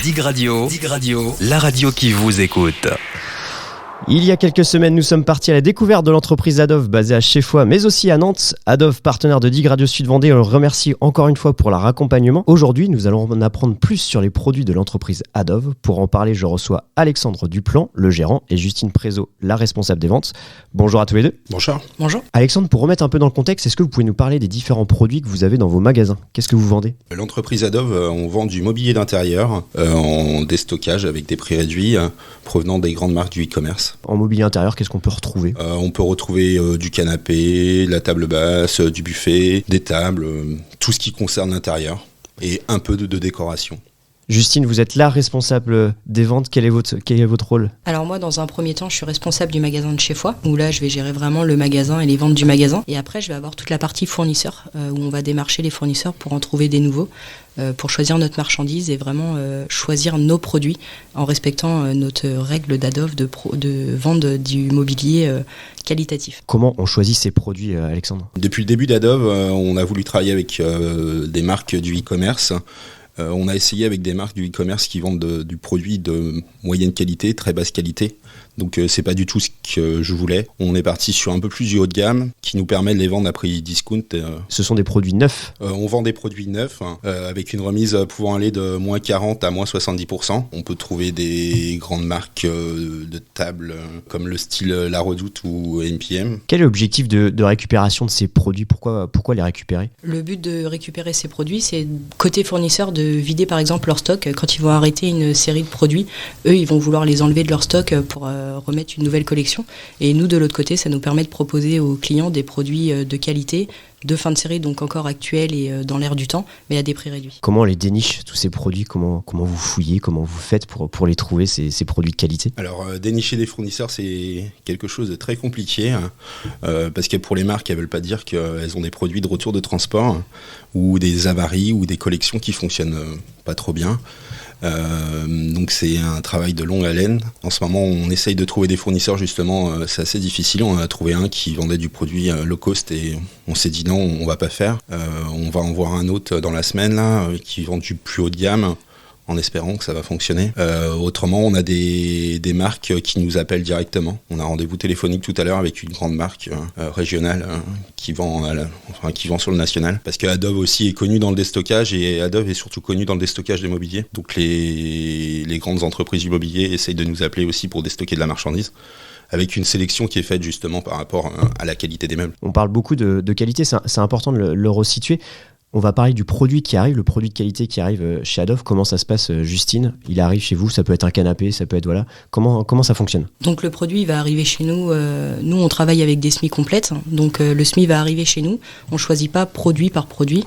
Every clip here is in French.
Dig Radio, la radio qui vous écoute. Il y a quelques semaines, nous sommes partis à la découverte de l'entreprise Adov basée à Cheffoy, mais aussi à Nantes. Adov, partenaire de Dig Radio Sud Vendée, on le remercie encore une fois pour leur accompagnement. Aujourd'hui, nous allons en apprendre plus sur les produits de l'entreprise Adov. Pour en parler, je reçois Alexandre Duplan, le gérant, et Justine Prézot, la responsable des ventes. Bonjour à tous les deux. Bonjour. Bonjour. Alexandre, pour remettre un peu dans le contexte, est-ce que vous pouvez nous parler des différents produits que vous avez dans vos magasins ? Qu'est-ce que vous vendez ? L'entreprise Adov, on vend du mobilier d'intérieur en déstockage avec des prix réduits provenant des grandes marques du e-commerce. En mobilier intérieur, qu'est-ce qu'on peut retrouver ? On peut retrouver du canapé, la table basse, du buffet, des tables, tout ce qui concerne l'intérieur et un peu de décoration. Justine, vous êtes la responsable des ventes. Quel est votre rôle ? Alors moi, dans un premier temps, je suis responsable du magasin de Cheffoy, où là, je vais gérer vraiment le magasin et les ventes du magasin. Et après, je vais avoir toute la partie fournisseurs, où on va démarcher les fournisseurs pour en trouver des nouveaux, pour choisir notre marchandise et vraiment choisir nos produits en respectant notre règle d'Adov de vente du mobilier qualitatif. Comment on choisit ces produits, Alexandre ? Depuis le début d'Adov, on a voulu travailler avec des marques du e-commerce. On a essayé avec des marques du e-commerce qui vendent du produit de moyenne qualité, très basse qualité. Donc c'est pas du tout ce que je voulais. On est parti sur un peu plus du haut de gamme qui nous permet de les vendre à prix discount. Ce sont des produits neufs ? On vend des produits neufs avec une remise pouvant aller de moins 40 à moins 70%. On peut trouver des grandes marques de tables comme le style La Redoute ou MPM. Quel est l'objectif de récupération de ces produits ? Pourquoi les récupérer ? Le but de récupérer ces produits, c'est côté fournisseur de vider par exemple leur stock. Quand ils vont arrêter une série de produits, eux ils vont vouloir les enlever de leur stock pour remettre une nouvelle collection. Et nous, de l'autre côté, ça nous permet de proposer aux clients des produits de qualité, de fin de série, donc encore actuels et dans l'air du temps, mais à des prix réduits. Comment on les déniche, tous ces produits ? Comment vous fouillez ? Comment vous faites pour les trouver, ces produits de qualité ? Alors, dénicher des fournisseurs, c'est quelque chose de très compliqué, parce que pour les marques, elles ne veulent pas dire qu'elles ont des produits de retour de transport ou des avaries ou des collections qui ne fonctionnent pas trop bien. Donc c'est un travail de longue haleine. En ce moment on essaye de trouver des fournisseurs justement, c'est assez difficile. On a trouvé un qui vendait du produit low cost et on s'est dit non, on va pas faire. On va en voir un autre dans la semaine là, qui vend du plus haut de gamme, en espérant que ça va fonctionner. Autrement, on a des marques qui nous appellent directement. On a rendez-vous téléphonique tout à l'heure avec une grande marque régionale qui vend sur le national. Parce que Adov aussi est connu dans le déstockage et Adov est surtout connu dans le déstockage des mobiliers. Donc les grandes entreprises du mobilier essayent de nous appeler aussi pour déstocker de la marchandise, avec une sélection qui est faite justement par rapport à la qualité des meubles. On parle beaucoup de qualité, c'est important de le resituer. On va parler du produit qui arrive, le produit de qualité qui arrive chez Adov. Comment ça se passe, Justine ? Il arrive chez vous, ça peut être un canapé, ça peut être voilà. Comment ça fonctionne ? Donc le produit va arriver chez nous. Nous, on travaille avec des semis complètes. Donc le semis va arriver chez nous. On ne choisit pas produit par produit.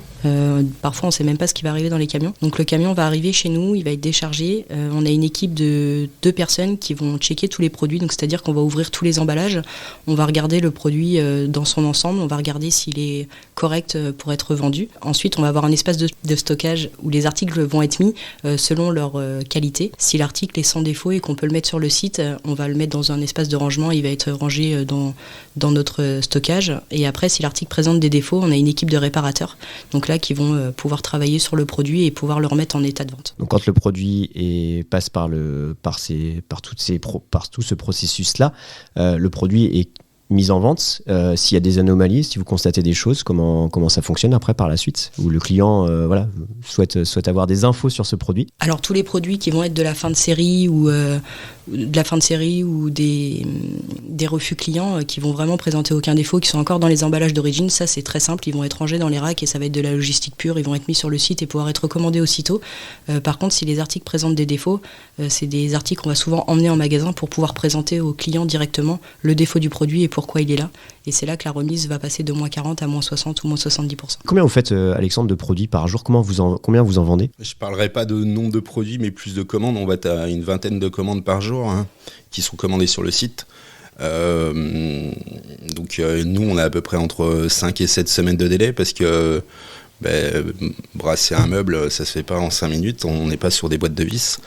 Parfois, on ne sait même pas ce qui va arriver dans les camions. Donc le camion va arriver chez nous, il va être déchargé. On a une équipe de 2 personnes qui vont checker tous les produits. Donc c'est-à-dire qu'on va ouvrir tous les emballages. On va regarder le produit dans son ensemble. On va regarder s'il est correct pour être vendu. Ensuite, on va avoir un espace de stockage où les articles vont être mis selon leur qualité. Si l'article est sans défaut et qu'on peut le mettre sur le site, on va le mettre dans un espace de rangement. Il va être rangé dans notre stockage. Et après, si l'article présente des défauts, on a une équipe de réparateurs. Donc là, qui vont pouvoir travailler sur le produit et pouvoir le remettre en état de vente. Donc quand le produit passe par tout ce processus-là, le produit est mise en vente, s'il y a des anomalies, si vous constatez des choses, comment ça fonctionne après par la suite, où le client souhaite avoir des infos sur ce produit. Alors tous les produits qui vont être de la fin de série ou des refus clients qui vont vraiment présenter aucun défaut, qui sont encore dans les emballages d'origine, ça c'est très simple, ils vont être rangés dans les racks et ça va être de la logistique pure, ils vont être mis sur le site et pouvoir être recommandés aussitôt. Par contre, si les articles présentent des défauts, c'est des articles qu'on va souvent emmener en magasin pour pouvoir présenter aux clients directement le défaut du produit et pourquoi il est là. Et c'est là que la remise va passer de moins 40 à moins 60 ou moins 70%. Combien vous faites, Alexandre, de produits par jour ? Combien vous en vendez ? Je ne parlerai pas de nombre de produits, mais plus de commandes. On va être à une vingtaine de commandes par jour qui sont commandées sur le site. Donc nous, on a à peu près entre 5 et 7 semaines de délai parce que Brasser un meuble, ça se fait pas en 5 minutes, on n'est pas sur des boîtes de vis.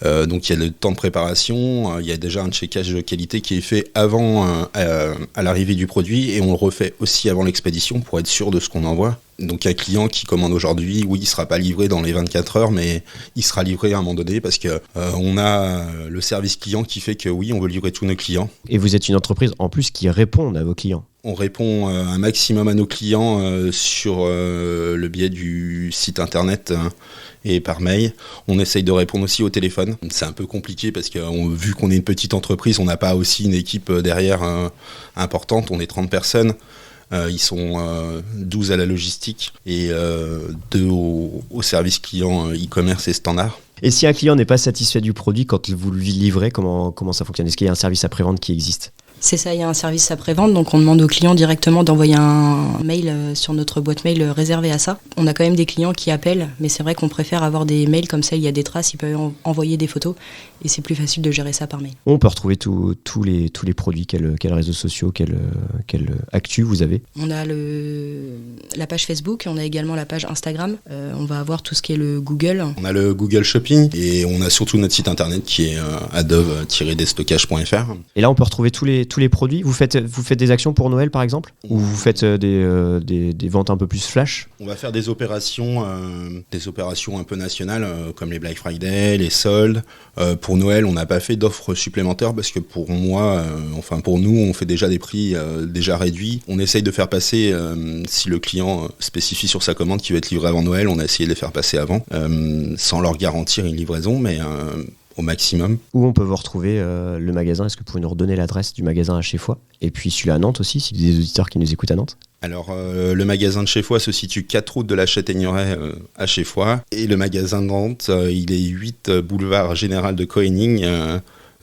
Donc il y a le temps de préparation, il y a déjà un checkage de qualité qui est fait avant à l'arrivée du produit, et on le refait aussi avant l'expédition pour être sûr de ce qu'on envoie. Donc un client qui commande aujourd'hui, oui, il sera pas livré dans les 24 heures, mais il sera livré à un moment donné parce que on a le service client qui fait que oui, on veut livrer tous nos clients. Et vous êtes une entreprise en plus qui répond à vos clients. On répond un maximum à nos clients sur le biais du site internet et par mail. On essaye de répondre aussi au téléphone. C'est un peu compliqué parce que vu qu'on est une petite entreprise, on n'a pas aussi une équipe derrière importante. On est 30 personnes. Ils sont 12 à la logistique et 2 au service client e-commerce et standard. Et si un client n'est pas satisfait du produit quand vous lui livrez, comment ça fonctionne ? Est-ce qu'il y a un service après-vente qui existe ? C'est ça, il y a un service après-vente, donc on demande aux clients directement d'envoyer un mail sur notre boîte mail réservée à ça. On a quand même des clients qui appellent, mais c'est vrai qu'on préfère avoir des mails comme ça, il y a des traces, ils peuvent envoyer des photos et c'est plus facile de gérer ça par mail. On peut retrouver tous les produits, quels réseaux sociaux, quelle actu vous avez ? On a la page Facebook, on a également la page Instagram, on va avoir tout ce qui est le Google. On a le Google Shopping et on a surtout notre site internet qui est adove-destockage.fr. Et là on peut retrouver tous les produits. Vous faites des actions pour Noël par exemple ? Ou vous faites des ventes un peu plus flash ? On va faire des opérations un peu nationales comme les Black Friday, les soldes. Pour Noël, on n'a pas fait d'offres supplémentaires parce que pour nous, on fait déjà des prix déjà réduits. On essaye de faire passer, si le client spécifie sur sa commande qu'il va être livré avant Noël, on a essayé de les faire passer avant, sans leur garantir une livraison, mais au maximum. Où on peut vous retrouver le magasin ? Est-ce que vous pouvez nous redonner l'adresse du magasin à Chez-Foy ? Et puis celui à Nantes aussi, si vous avez des auditeurs qui nous écoutent à Nantes. Alors, le magasin de Chez-Foy se situe 4 routes de la Châtaigneraie à Chez-Foy. Et le magasin de Nantes, il est 8 boulevard Général de Koenig,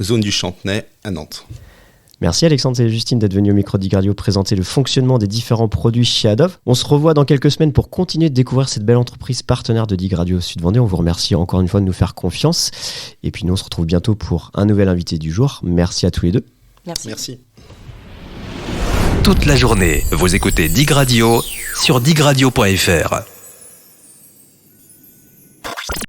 zone du Chantenay à Nantes. Merci Alexandre et Justine d'être venus au micro d'e-Radio présenter le fonctionnement des différents produits chez Adove. On se revoit dans quelques semaines pour continuer de découvrir cette belle entreprise partenaire de d'e-Radio Sud-Vendée. On vous remercie encore une fois de nous faire confiance. Et puis nous, on se retrouve bientôt pour un nouvel invité du jour. Merci à tous les deux. Merci. Toute la journée, vous écoutez d'e-Radio sur digradio.fr.